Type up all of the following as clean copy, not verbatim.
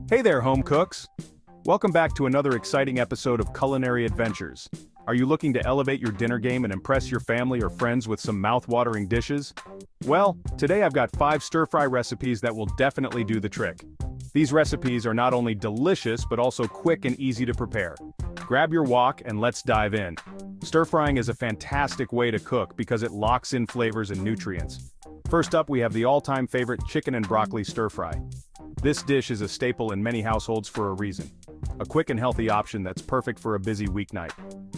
Hey there, home cooks! Welcome back to another exciting episode of Culinary Adventures. Are you looking to elevate your dinner game and impress your family or friends with some mouth-watering dishes? Well, today I've got 5 stir-fry recipes that will definitely do the trick. These recipes are not only delicious but also quick and easy to prepare. Grab your wok and let's dive in. Stir-frying is a fantastic way to cook because it locks in flavors and nutrients. First up, we have the all-time favorite chicken and broccoli stir-fry. This dish is a staple in many households for a reason. A quick and healthy option that's perfect for a busy weeknight.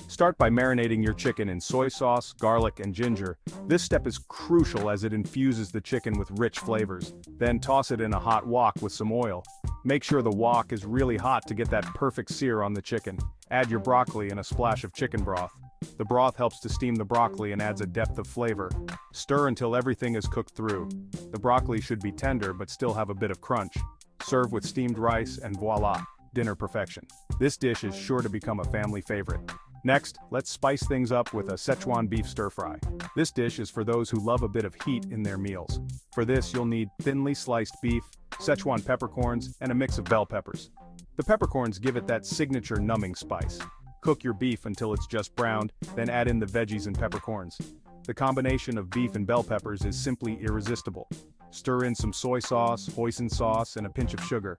Start by marinating your chicken in soy sauce, garlic, and ginger. This step is crucial as it infuses the chicken with rich flavors. Then toss it in a hot wok with some oil. Make sure the wok is really hot to get that perfect sear on the chicken. Add your broccoli and a splash of chicken broth. The broth helps to steam the broccoli and adds a depth of flavor. Stir until everything is cooked through. The broccoli should be tender but still have a bit of crunch. Serve with steamed rice and voila, dinner perfection. This dish is sure to become a family favorite. Next, let's spice things up with a Szechuan beef stir-fry. This dish is for those who love a bit of heat in their meals. For this, you'll need thinly sliced beef, Szechuan peppercorns, and a mix of bell peppers. The peppercorns give it that signature numbing spice. Cook your beef until it's just browned, then add in the veggies and peppercorns. The combination of beef and bell peppers is simply irresistible. Stir in some soy sauce, hoisin sauce, and a pinch of sugar.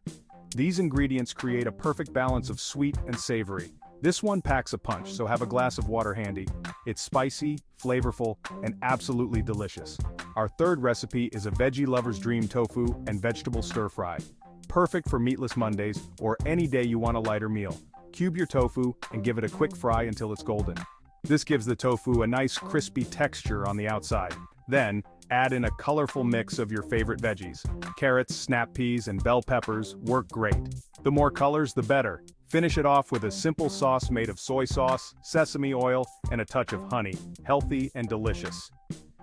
These ingredients create a perfect balance of sweet and savory. This one packs a punch, so have a glass of water handy. It's spicy, flavorful, and absolutely delicious. Our third recipe is a veggie lover's dream tofu and vegetable stir-fry. Perfect for meatless Mondays or any day you want a lighter meal. Cube your tofu and give it a quick fry until it's golden. This gives the tofu a nice crispy texture on the outside. Then, add in a colorful mix of your favorite veggies. Carrots, snap peas, and bell peppers work great. The more colors, the better. Finish it off with a simple sauce made of soy sauce, sesame oil, and a touch of honey. Healthy and delicious.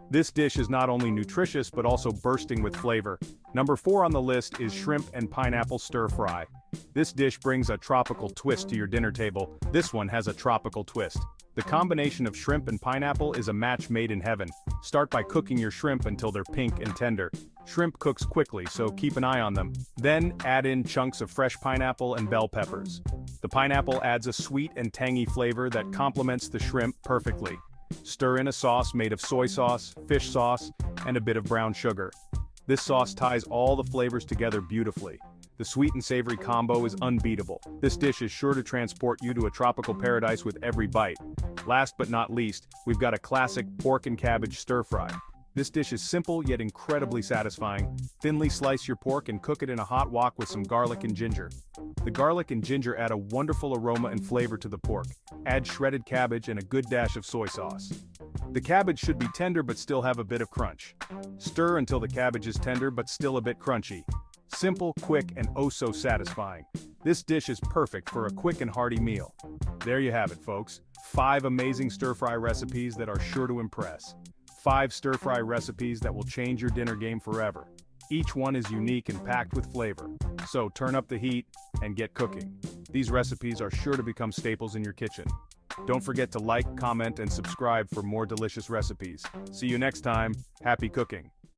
This dish is not only nutritious but also bursting with flavor. Number 4 on the list is shrimp and pineapple stir-fry. This dish brings a tropical twist to your dinner table. This one has a tropical twist. The combination of shrimp and pineapple is a match made in heaven. Start by cooking your shrimp until they're pink and tender. Shrimp cooks quickly, so keep an eye on them. Then, add in chunks of fresh pineapple and bell peppers. The pineapple adds a sweet and tangy flavor that complements the shrimp perfectly. Stir in a sauce made of soy sauce, fish sauce, and a bit of brown sugar. This sauce ties all the flavors together beautifully. The sweet and savory combo is unbeatable. This dish is sure to transport you to a tropical paradise with every bite. Last but not least, we've got a classic pork and cabbage stir-fry. This dish is simple yet incredibly satisfying. Thinly slice your pork and cook it in a hot wok with some garlic and ginger. The garlic and ginger add a wonderful aroma and flavor to the pork. Add shredded cabbage and a good dash of soy sauce. The cabbage should be tender but still have a bit of crunch. Stir until the cabbage is tender but still a bit crunchy. Simple, quick, and oh so satisfying. This dish is perfect for a quick and hearty meal. There you have it, folks. 5 amazing stir-fry recipes that are sure to impress. 5 stir-fry recipes that will change your dinner game forever. Each one is unique and packed with flavor. So turn up the heat and get cooking. These recipes are sure to become staples in your kitchen. Don't forget to like, comment, and subscribe for more delicious recipes. See you next time. Happy cooking!